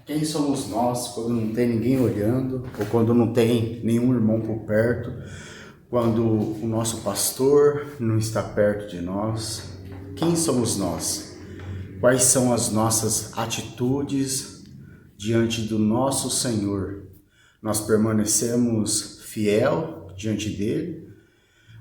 Quem somos nós quando não tem ninguém olhando, ou quando não tem nenhum irmão por perto, quando o nosso pastor não está perto de nós? Quem somos nós? Quais são as nossas atitudes diante do nosso Senhor? Nós permanecemos fiel diante dele?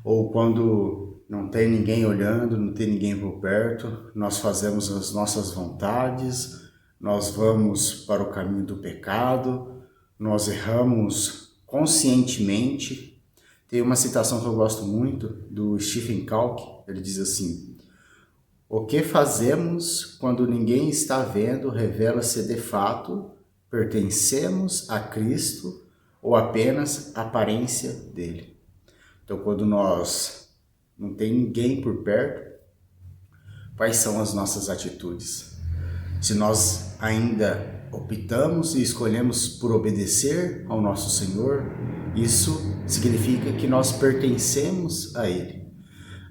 Ou quando não tem ninguém olhando, não tem ninguém por perto, nós fazemos as nossas vontades, nós vamos para o caminho do pecado, nós erramos conscientemente. Tem uma citação que eu gosto muito do Stephen Covey, ele diz assim: o que fazemos quando ninguém está vendo revela-se de fato pertencemos a Cristo ou apenas a aparência dele. Então, quando nós não tem ninguém por perto, quais são as nossas atitudes? Se nós ainda optamos e escolhemos por obedecer ao nosso Senhor, isso significa que nós pertencemos a Ele.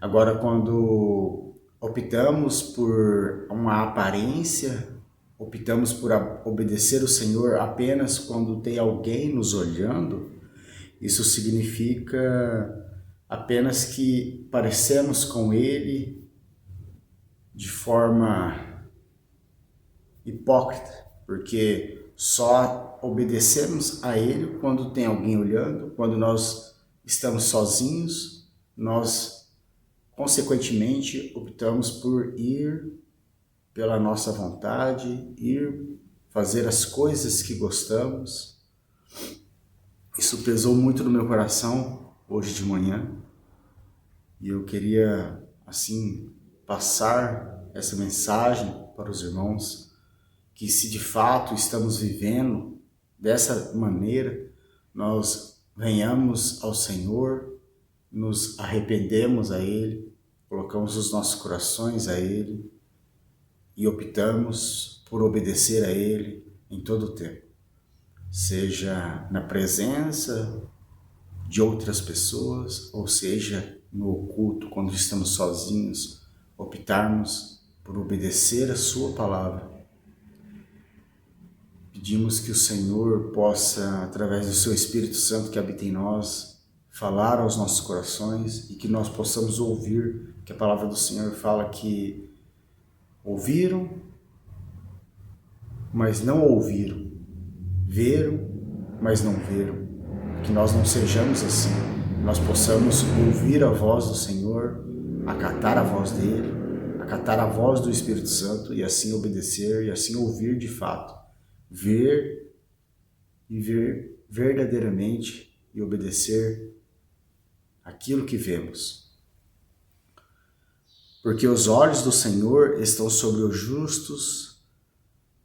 Agora, quando optamos por uma aparência, optamos por obedecer o Senhor apenas quando tem alguém nos olhando, isso significa apenas que parecemos com Ele de forma hipócrita, porque só obedecemos a Ele quando tem alguém olhando, quando nós estamos sozinhos, nós consequentemente optamos por ir pela nossa vontade, ir fazer as coisas que gostamos. Isso pesou muito no meu coração hoje de manhã e eu queria assim passar essa mensagem para os irmãos, que se de fato estamos vivendo dessa maneira, nós venhamos ao Senhor, nos arrependemos a Ele, colocamos os nossos corações a Ele e optamos por obedecer a Ele em todo o tempo. Seja na presença de outras pessoas, ou seja no oculto, quando estamos sozinhos, optarmos por obedecer a Sua palavra. Pedimos que o Senhor possa, através do Seu Espírito Santo que habita em nós, falar aos nossos corações e que nós possamos ouvir, que a palavra do Senhor fala que ouviram, mas não ouviram, viram, mas não viram. Que nós não sejamos assim, nós possamos ouvir a voz do Senhor, acatar a voz dele, acatar a voz do Espírito Santo e assim obedecer e assim ouvir de fato, ver verdadeiramente e obedecer aquilo que vemos. Porque os olhos do Senhor estão sobre os justos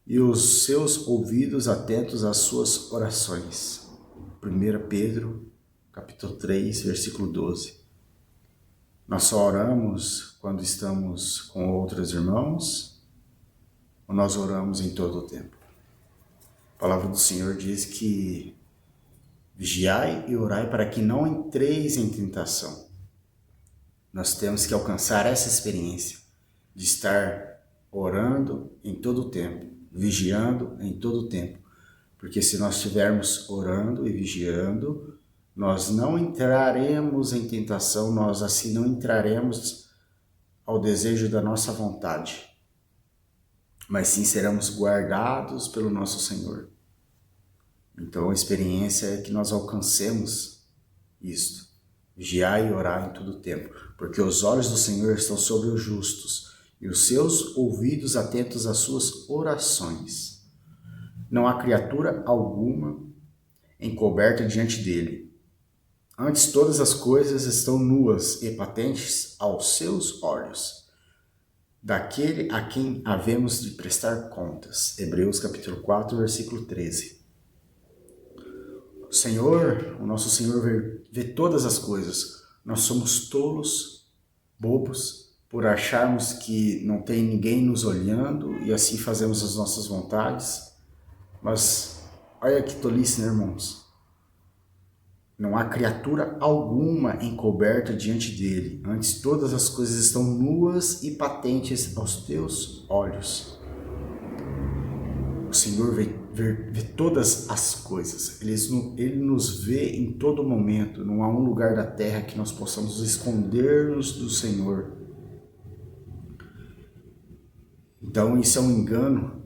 e os seus ouvidos atentos às suas orações. 1 Pedro, capítulo 3, versículo 12. Nós só oramos quando estamos com outros irmãos ou nós oramos em todo o tempo? A palavra do Senhor diz que vigiai e orai para que não entreis em tentação. Nós temos que alcançar essa experiência de estar orando em todo o tempo, vigiando em todo o tempo. Porque se nós estivermos orando e vigiando, nós não entraremos em tentação, nós assim não entraremos ao desejo da nossa vontade, mas sim seremos guardados pelo nosso Senhor. Então a experiência é que nós alcancemos isto, vigiar e orar em todo o tempo, porque os olhos do Senhor estão sobre os justos e os seus ouvidos atentos às suas orações. Não há criatura alguma encoberta diante dele. Antes todas as coisas estão nuas e patentes aos seus olhos, daquele a quem havemos de prestar contas. Hebreus capítulo 4, versículo 13. O Senhor, o nosso Senhor vê todas as coisas. Nós somos tolos, bobos, por acharmos que não tem ninguém nos olhando e assim fazemos as nossas vontades. Mas olha que tolice, né, irmãos? Não há criatura alguma encoberta diante dele. Antes todas as coisas estão nuas e patentes aos teus olhos. O Senhor Senhor vê todas as coisas. Ele nos vê em todo momento. Não há um lugar da terra que nós possamos esconder-nos do Senhor. Então isso é um engano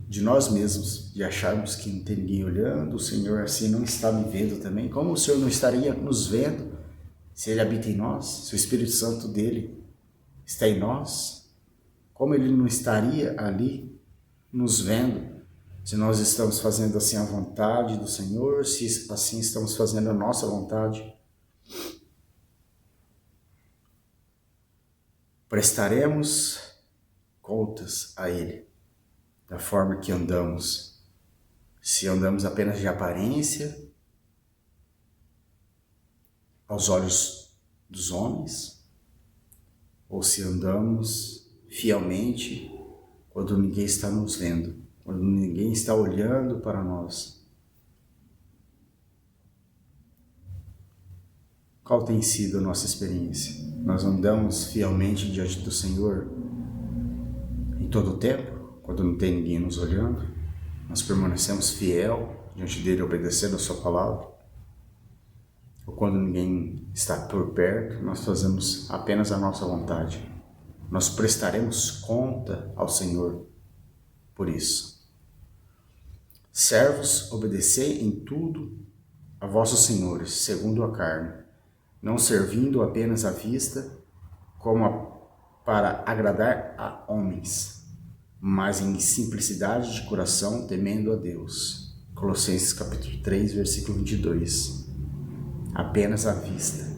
de nós mesmos, de acharmos que não tem ninguém olhando, o Senhor assim não está me vendo também. Como o Senhor não estaria nos vendo se Ele habita em nós, se o Espírito Santo dele está em nós? Como Ele não estaria ali nos vendo se nós estamos fazendo assim a vontade do Senhor, se assim estamos fazendo a nossa vontade? Prestaremos contas a Ele da forma que andamos. Se andamos apenas de aparência aos olhos dos homens, ou se andamos fielmente quando ninguém está nos vendo, quando ninguém está olhando para nós. Qual tem sido a nossa experiência? Nós andamos fielmente diante do Senhor em todo o tempo, quando não tem ninguém nos olhando? Nós permanecemos fiel diante dele, obedecendo a sua palavra? Ou quando ninguém está por perto, nós fazemos apenas a nossa vontade? Nós prestaremos conta ao Senhor por isso. Servos, obedecei em tudo a vossos senhores, segundo a carne, não servindo apenas à vista, para agradar a homens, mas em simplicidade de coração, temendo a Deus. Colossenses capítulo 3, versículo 22. Apenas à vista.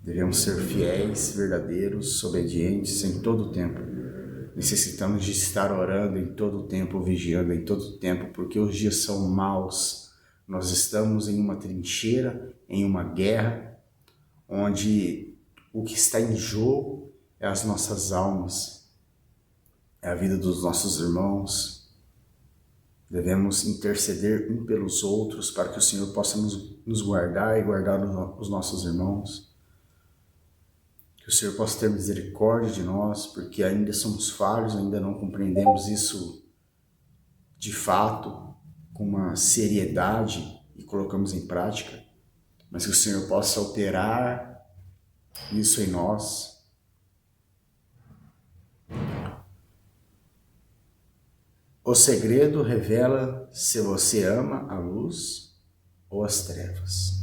Devemos ser fiéis, verdadeiros, obedientes em todo o tempo. Necessitamos de estar orando em todo o tempo, vigiando em todo o tempo, porque os dias são maus. Nós estamos em uma trincheira, em uma guerra, onde o que está em jogo é as nossas almas, é a vida dos nossos irmãos. Devemos interceder um pelos outros para que o Senhor possa nos guardar e guardar os nossos irmãos. Que o Senhor possa ter misericórdia de nós, porque ainda somos falhos, ainda não compreendemos isso de fato, com uma seriedade e colocamos em prática. Mas que o Senhor possa operar isso em nós. O segredo revela se você ama a luz ou as trevas.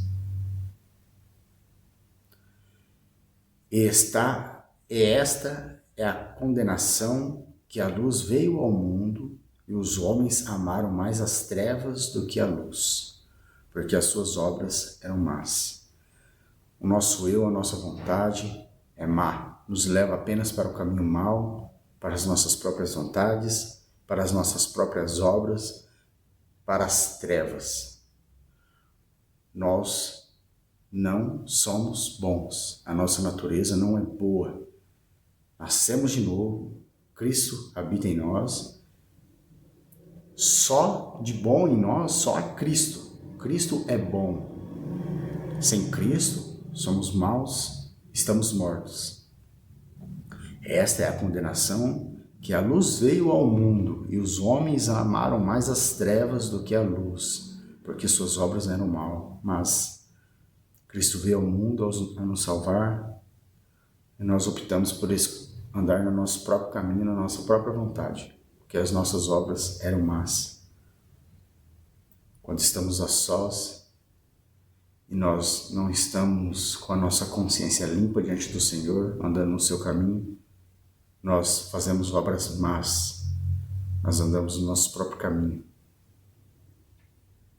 Esta é a condenação, que a luz veio ao mundo e os homens amaram mais as trevas do que a luz, porque as suas obras eram más. O nosso eu, a nossa vontade é má, nos leva apenas para o caminho mau, para as nossas próprias vontades, para as nossas próprias obras, para as trevas. Nós não somos bons, a nossa natureza não é boa. Nascemos de novo, Cristo habita em nós, só de bom em nós, só há Cristo. Cristo é bom. Sem Cristo, somos maus, estamos mortos. Esta é a condenação, que a luz veio ao mundo e os homens amaram mais as trevas do que a luz, porque suas obras eram mal. Mas Cristo veio ao mundo a nos salvar e nós optamos por andar no nosso próprio caminho, na nossa própria vontade, porque as nossas obras eram más. Quando estamos a sós e nós não estamos com a nossa consciência limpa diante do Senhor, andando no seu caminho, nós fazemos obras más, nós andamos no nosso próprio caminho.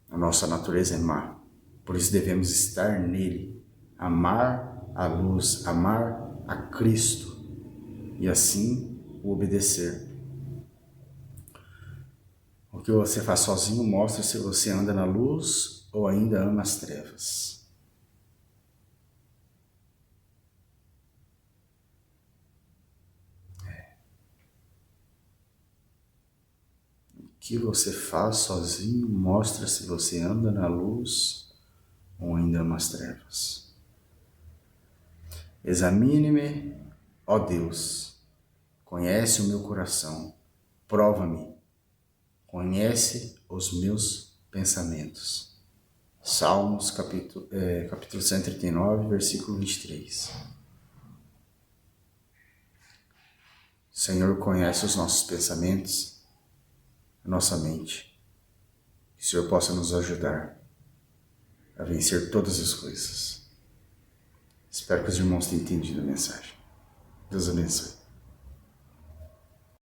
A nossa natureza é má, por isso devemos estar nele, amar a luz, amar a Cristo e assim o obedecer. O que você faz sozinho mostra se você anda na luz ou ainda ama as trevas. O que você faz sozinho mostra se você anda na luz ou ainda ama as trevas. Examine-me, ó Deus, conhece o meu coração, prova-me conhece os meus pensamentos. Salmos, capítulo 139, versículo 23. O Senhor conhece os nossos pensamentos, a nossa mente. Que o Senhor possa nos ajudar a vencer todas as coisas. Espero que os irmãos tenham entendido a mensagem. Deus abençoe.